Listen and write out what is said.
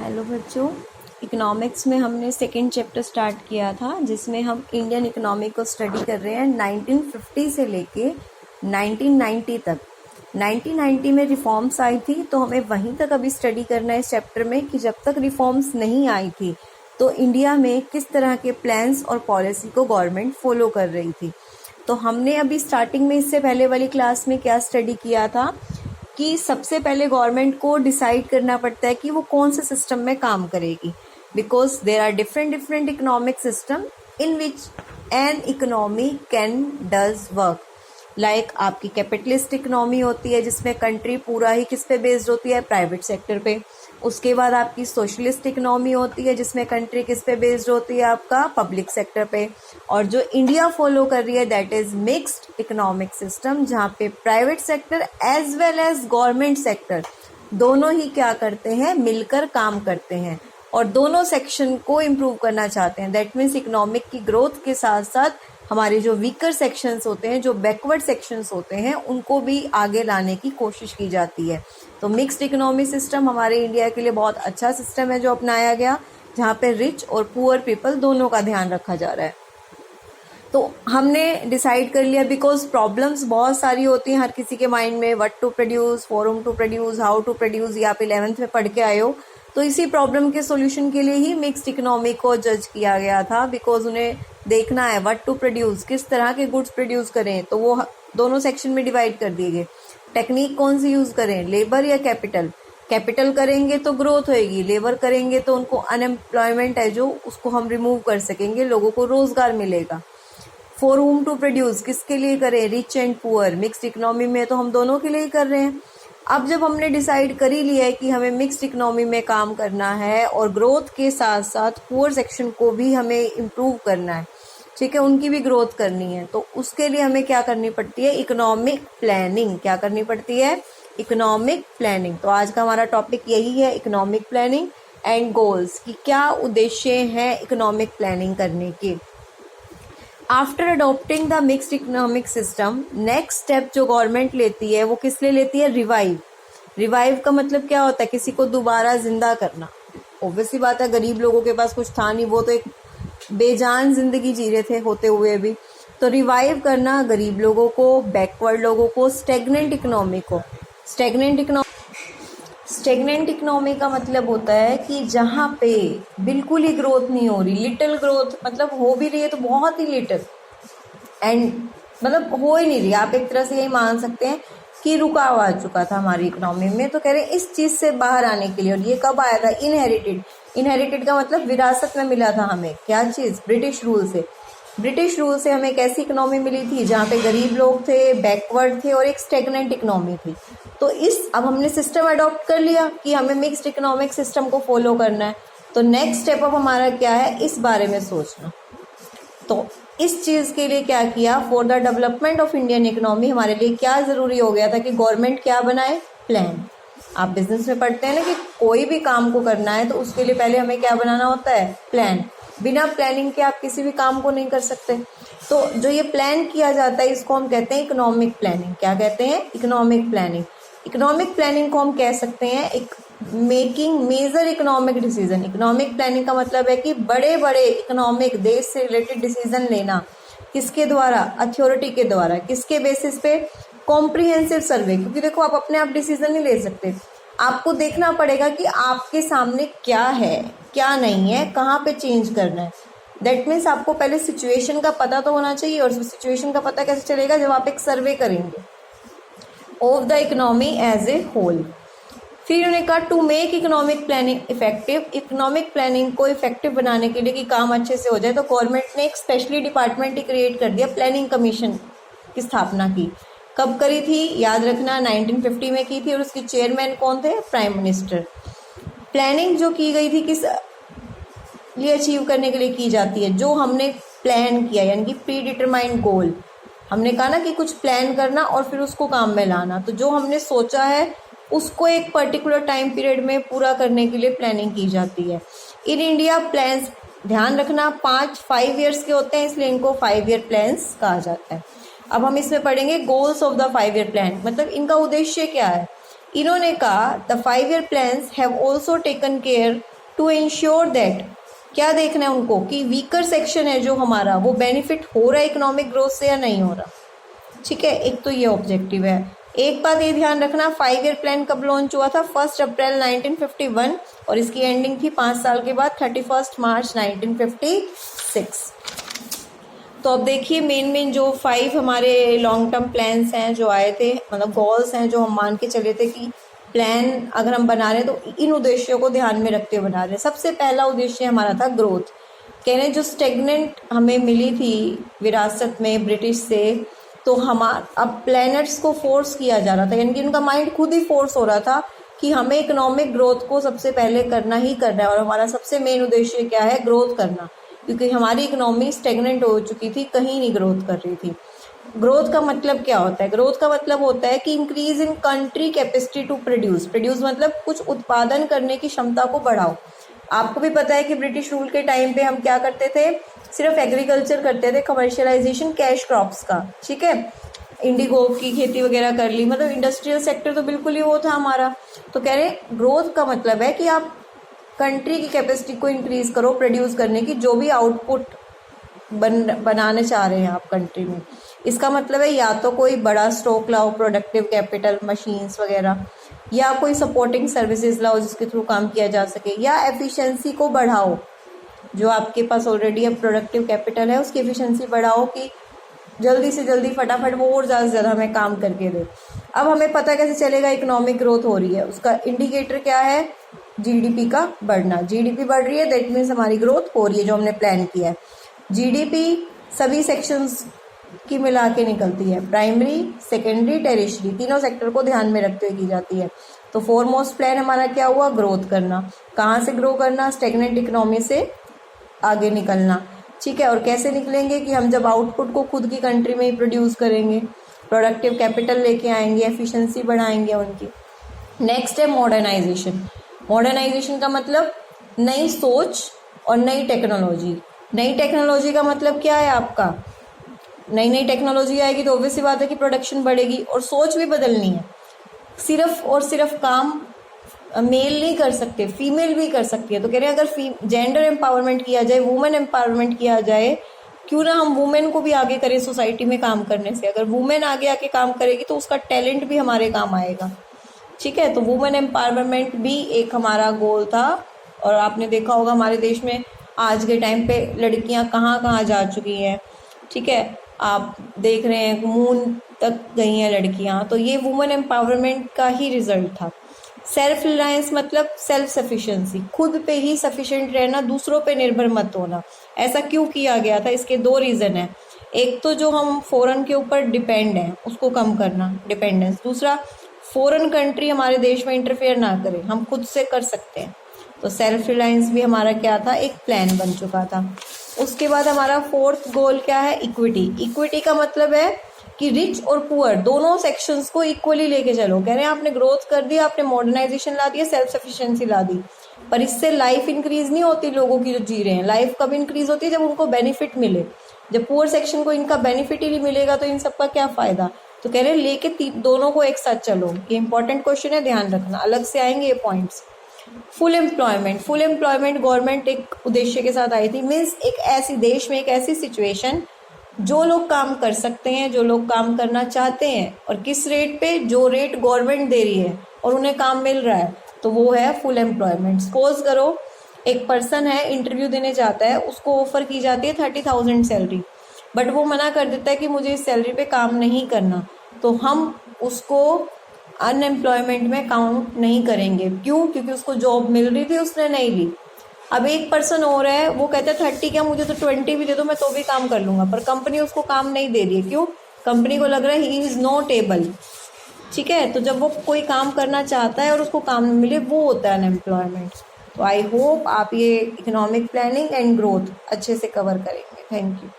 Hello बच्चों, economics में हमने सेकंड चैप्टर स्टार्ट किया था जिसमें हम इंडियन इकोनॉमी को स्टडी कर रहे हैं 1950 से लेके 1990 तक। 1990 में रिफॉर्म्स आई थी तो हमें वहीं तक अभी स्टडी करना है इस चैप्टर में कि जब तक रिफॉर्म्स नहीं आई थी तो इंडिया में किस तरह के प्लान्स और पॉलिसी को गवर्नमेंट फॉलो कर रही थी। तो हमने अभी स्टार्टिंग में इससे पहले वाली क्लास में क्या स्टडी किया था कि सबसे पहले गवर्नमेंट को डिसाइड करना पड़ता है कि वो कौन से सिस्टम में काम करेगी, because there are different economic system in which an economy can does work. Like आपकी कैपिटलिस्ट इकोनॉमी होती है जिसमें कंट्री पूरा ही किस पे बेस्ड होती है, प्राइवेट सेक्टर पे। उसके बाद आपकी सोशलिस्ट इकोनॉमी होती है जिसमें कंट्री किस पे बेस्ड होती है, आपका पब्लिक सेक्टर पे। और जो इंडिया फॉलो कर रही है that is mixed economic system, जहाँ पे private sector as well as government sector दोनों ही क्या करते हैं, मिलकर काम करते हैं और दोनों सेक्शन को इम्प्रूव करना चाहते हैं। दैट मीन्स इकोनॉमिक की ग्रोथ के साथ साथ हमारे जो वीकर सेक्शंस होते हैं, जो बैकवर्ड सेक्शंस होते हैं, उनको भी आगे लाने की कोशिश की जाती है। तो मिक्स्ड इकोनॉमी सिस्टम हमारे इंडिया के लिए बहुत अच्छा सिस्टम है जो अपनाया गया, जहाँ पे रिच और पुअर पीपल दोनों का ध्यान रखा जा रहा है। तो हमने डिसाइड कर लिया बिकॉज प्रॉब्लम्स बहुत सारी होती हैं हर किसी के माइंड में, what to produce, for whom to produce, how to produce, या आप 11th में पढ़ के आए हो। तो इसी प्रॉब्लम के सॉल्यूशन के लिए ही मिक्स्ड इकोनॉमी को जज किया गया था, बिकॉज उन्हें देखना है व्हाट टू प्रोड्यूस, किस तरह के गुड्स प्रोड्यूस करें। तो वो दोनों सेक्शन में डिवाइड कर दिए गए। टेक्निक कौन सी यूज करें, लेबर या कैपिटल। कैपिटल करेंगे तो ग्रोथ होएगी, लेबर करेंगे तो उनको अनएम्प्लॉयमेंट है जो उसको हम रिमूव कर सकेंगे, लोगों को रोजगार मिलेगा। फॉर होम टू प्रोड्यूस, किसके लिए करें, rich and poor. Mixed economy में तो हम दोनों के लिए ही कर रहे हैं। अब जब हमने डिसाइड कर ही लिया है कि हमें मिक्स्ड इकोनॉमी में काम करना है और ग्रोथ के साथ साथ पुअर सेक्शन को भी हमें इम्प्रूव करना है, ठीक है, उनकी भी ग्रोथ करनी है, तो उसके लिए हमें क्या करनी पड़ती है, इकोनॉमिक प्लानिंग। क्या करनी पड़ती है, इकोनॉमिक प्लानिंग। तो आज का हमारा टॉपिक यही है, इकोनॉमिक प्लानिंग एंड गोल्स, कि क्या उद्देश्य हैं इकोनॉमिक प्लानिंग करने के। After adopting the mixed economic system, next step जो गवर्नमेंट लेती है वो किस लिए लेती है, रिवाइव। रिवाइव का मतलब क्या होता है, किसी को दोबारा जिंदा करना। ऑब्वियसली बात है, गरीब लोगों के पास कुछ था नहीं, वो तो एक बेजान जिंदगी जी रहे थे होते हुए भी। तो रिवाइव करना गरीब लोगों को, बैकवर्ड लोगों को, स्टेगनेंट इकोनॉमी को। स्टेगनेंट इकोनॉमी का मतलब होता है कि जहाँ पे बिल्कुल ही ग्रोथ नहीं हो रही, लिटिल ग्रोथ, मतलब हो भी रही है तो बहुत ही लिटिल, एंड मतलब हो ही नहीं रही। आप एक तरह से यही मान सकते हैं कि रुकाव आ चुका था हमारी इकोनॉमी में। तो कह रहे हैं इस चीज से बाहर आने के लिए, और ये कब आया था, इनहेरिटेड का मतलब विरासत में मिला था हमें। क्या चीज, ब्रिटिश रूल से। ब्रिटिश रूल से हमें कैसी इकोनॉमी मिली थी, जहाँ पे गरीब लोग थे, बैकवर्ड थे और एक स्टेगनेंट इकोनॉमी थी। तो अब हमने सिस्टम अडॉप्ट कर लिया कि हमें मिक्स्ड इकोनॉमिक सिस्टम को फॉलो करना है। तो नेक्स्ट स्टेप अब हमारा क्या है, इस बारे में सोचना। तो इस चीज के लिए क्या किया, for the development of Indian economy, हमारे लिए क्या जरूरी हो गया था कि गवर्नमेंट क्या बनाए, प्लान। आप बिजनेस में पढ़ते हैं ना कि कोई भी काम को करना है तो उसके लिए पहले हमें क्या बनाना होता है, प्लान। बिना प्लानिंग के आप किसी भी काम को नहीं कर सकते। तो जो ये प्लान किया जाता है इसको हम कहते हैं इकोनॉमिक प्लानिंग। क्या कहते हैं, इकोनॉमिक प्लानिंग। इकोनॉमिक प्लानिंग को हम कह सकते हैं एक making major economic decision. Economic planning का मतलब है कि बड़े बड़े इकोनॉमिक, देश से रिलेटेड डिसीजन लेना। किसके द्वारा, अथॉरिटी के द्वारा। किसके बेसिस पे, कॉम्प्रिहेंसिव सर्वे। क्योंकि देखो आप अपने आप डिसीजन नहीं ले सकते, आपको देखना पड़ेगा कि आपके सामने क्या है, क्या नहीं है, कहाँ पे चेंज करना है। दैट मीन्स आपको पहले सिचुएशन का पता तो होना चाहिए, और सिचुएशन का पता कैसे चलेगा, जब आप एक सर्वे करेंगे of the economy as a whole. फिर उन्होंने कहा to make economic planning effective. Economic planning को इफेक्टिव बनाने के लिए कि काम अच्छे से हो जाए, तो गवर्नमेंट ने एक स्पेशली डिपार्टमेंट ही क्रिएट कर दिया, प्लानिंग कमीशन की स्थापना की। कब करी थी, याद रखना 1950 में की थी, और उसके चेयरमैन कौन थे, प्राइम मिनिस्टर। प्लानिंग जो की गई थी किस लिए अचीव करने के लिए की जाती है, जो हमने प्लान किया, यानी कि प्री डिटरमाइंड गोल। हमने कहा ना कि कुछ प्लान करना और फिर उसको काम में लाना। तो जो हमने सोचा है उसको एक पर्टिकुलर टाइम पीरियड में पूरा करने के लिए प्लानिंग की जाती है। इन इंडिया प्लान्स, ध्यान रखना, 5 ईयर्स के होते हैं, इसलिए इनको 5 ईयर प्लान्स कहा जाता है। अब हम इसमें पढ़ेंगे goals of the 5 year plan, मतलब इनका उद्देश्य क्या है। इन्होंने कहा the 5 year plans have also taken care to ensure that, क्या देखना है उनको कि वीकर सेक्शन है जो हमारा वो बेनिफिट हो रहा है इकोनॉमिक ग्रोथ से या नहीं हो रहा। ठीक है, एक तो ये ऑब्जेक्टिव है। एक बात ये ध्यान रखना, 5 ईयर प्लान कब लॉन्च हुआ था? 1 अप्रैल 1951 और इसकी एंडिंग थी 5 साल के बाद 31 मार्च 1956। तो अब देखिए मेन जो 5 हमारे लॉन्ग टर्म प्लान्स हैं जो आए थे, मतलब गोल्स हैं जो हम मान के चले थे कि प्लान अगर हम बना रहे हैं तो इन उद्देश्यों को ध्यान में रखते हुए बना रहे हैं। सबसे पहला उद्देश्य हमारा था ग्रोथ। कह रहे जो स्टेगनेंट हमें मिली थी विरासत में ब्रिटिश से, तो अब प्लैनेट्स को फोर्स किया जा रहा था, यानी कि उनका माइंड खुद ही फोर्स हो रहा था कि हमें इकोनॉमिक ग्रोथ को सबसे पहले करना ही करना है और हमारा सबसे मेन उद्देश्य क्या है? ग्रोथ करना, क्योंकि हमारी इकोनॉमी स्टेगनेंट हो चुकी थी, कहीं नहीं ग्रोथ कर रही थी। ग्रोथ का मतलब क्या होता है? ग्रोथ का मतलब होता है कि increase in country capacity to produce मतलब कुछ उत्पादन करने की क्षमता को बढ़ाओ। आपको भी पता है कि ब्रिटिश रूल के टाइम पे हम क्या करते थे? सिर्फ एग्रीकल्चर करते थे, कमर्शियलाइजेशन कैश क्रॉप्स का, ठीक है, इंडिगो की खेती वगैरह कर ली, मतलब इंडस्ट्रियल सेक्टर तो बिल्कुल ही वो था हमारा। तो कह रहे ग्रोथ का मतलब है कि आप कंट्री की कैपेसिटी को इंक्रीज करो प्रोड्यूस करने की, जो भी आउटपुट बनाने चाह रहे हैं आप कंट्री में। इसका मतलब है या तो कोई बड़ा स्टॉक लाओ, प्रोडक्टिव कैपिटल, मशीन्स वगैरह, या कोई सपोर्टिंग सर्विसेज लाओ जिसके थ्रू काम किया जा सके, या एफिशिएंसी को बढ़ाओ, जो आपके पास ऑलरेडी अब प्रोडक्टिव कैपिटल है उसकी एफिशिएंसी बढ़ाओ कि जल्दी से जल्दी फटाफट वो और ज़्यादा से ज़्यादा हमें काम करके दे। अब हमें पता कैसे चलेगा इकोनॉमिक ग्रोथ हो रही है? उसका इंडिकेटर क्या है? जीडीपी का बढ़ना। जीडीपी बढ़ रही है, दैट मीन्स हमारी ग्रोथ हो रही है जो हमने प्लान किया है। जीडीपी सभी सेक्शंस की मिला के निकलती है, प्राइमरी, सेकेंडरी, टेरिशरी, तीनों सेक्टर को ध्यान में रखते हुए की जाती है। तो फोरमोस्ट प्लान हमारा क्या हुआ? ग्रोथ करना। कहाँ से ग्रो करना? स्टेगनेंट इकोनॉमी से आगे निकलना, ठीक है। और कैसे निकलेंगे? कि हम जब आउटपुट को खुद की कंट्री में ही प्रोड्यूस करेंगे, प्रोडक्टिव कैपिटल लेके आएंगे, एफिशिएंसी बढ़ाएंगे उनकी। नेक्स्ट है मॉडर्नाइजेशन। मॉडर्नाइजेशन का मतलब नई सोच और नई टेक्नोलॉजी। नई टेक्नोलॉजी का मतलब क्या है आपका? नई नई टेक्नोलॉजी आएगी तो ऑब्वियस सी बात है कि प्रोडक्शन बढ़ेगी, और सोच भी बदलनी है। सिर्फ और सिर्फ काम मेल नहीं कर सकते, फीमेल भी कर सकती है। तो कह रहे हैं अगर जेंडर एम्पावरमेंट किया जाए, वुमेन एम्पावरमेंट किया जाए, क्यों ना हम वुमेन को भी आगे करें सोसाइटी में काम करने से। अगर वुमेन आगे आके काम करेगी तो उसका टैलेंट भी हमारे काम आएगा, ठीक है। तो वुमेन एम्पावरमेंट भी एक हमारा गोल था। और आपने देखा होगा हमारे देश में आज के टाइम पे लड़कियां कहाँ कहाँ जा चुकी हैं, ठीक है। आप देख रहे हैं मून तक गई हैं लड़कियां, तो ये वुमेन एम्पावरमेंट का ही रिजल्ट था। सेल्फ रिलायंस मतलब सेल्फ सफिशिएंसी, खुद पे ही सफिशिएंट रहना, दूसरों पे निर्भर मत होना। ऐसा क्यों किया गया था? इसके 2 रीज़न है। एक तो जो हम फॉरेन के ऊपर डिपेंड हैं उसको कम करना, डिपेंडेंस। दूसरा, फॉरेन कंट्री हमारे देश में इंटरफेयर ना करे, हम खुद से कर सकते हैं। तो सेल्फ रिलायंस भी हमारा क्या था? एक प्लान बन चुका था। उसके बाद हमारा 4th गोल क्या है? इक्विटी। इक्विटी का मतलब है कि रिच और पुअर दोनों सेक्शंस को इक्वली लेके चलो। कह रहे हैं आपने ग्रोथ कर दी, आपने मॉडर्नाइजेशन ला दिया, सेल्फ सफिशिएंसी ला दी, पर इससे लाइफ इंक्रीज नहीं होती लोगों की जो जी रहे हैं। लाइफ कब इंक्रीज होती है? जब उनको बेनिफिट मिले। जब पुअर सेक्शन को इनका बेनिफिट ही नहीं मिलेगा तो इन सबका क्या फायदा? तो कह रहे हैं लेके दोनों को एक साथ चलो। ये इंपॉर्टेंट क्वेश्चन है, ध्यान रखना, अलग से आएंगे ये points. Full employment. Full employment government एक उद्देश्य के साथ आई थी, मीन्स एक ऐसी देश में एक ऐसी सिचुएशन जो लोग काम कर सकते हैं, जो लोग काम करना चाहते हैं, और किस रेट पे? जो रेट गवर्नमेंट दे रही है और उन्हें काम मिल रहा है, तो वो है फुल एम्प्लॉयमेंट। सपोज करो एक पर्सन है, इंटरव्यू देने जाता है, उसको ऑफर की जाती है 30,000 सैलरी, बट वो मना कर देता है कि मुझे इस सैलरी पे काम नहीं करना, तो हम उसको अनएम्प्लॉयमेंट में काउंट नहीं करेंगे। क्यों? क्योंकि उसको जॉब मिल रही थी, उसने नहीं ली। अब एक पर्सन और है, वो कहता है 30 क्या, मुझे तो 20 भी दे दो, मैं तो भी काम कर लूंगा, पर कंपनी उसको काम नहीं दे रही है। क्यों? कंपनी को लग रहा है ही इज नॉट एबल, ठीक है। तो जब वो कोई काम करना चाहता है और उसको काम नहीं मिले, वो होता है अनएम्प्लॉयमेंट। तो आई होप आप ये इकोनॉमिक प्लानिंग एंड ग्रोथ अच्छे से कवर करेंगे। Thank you.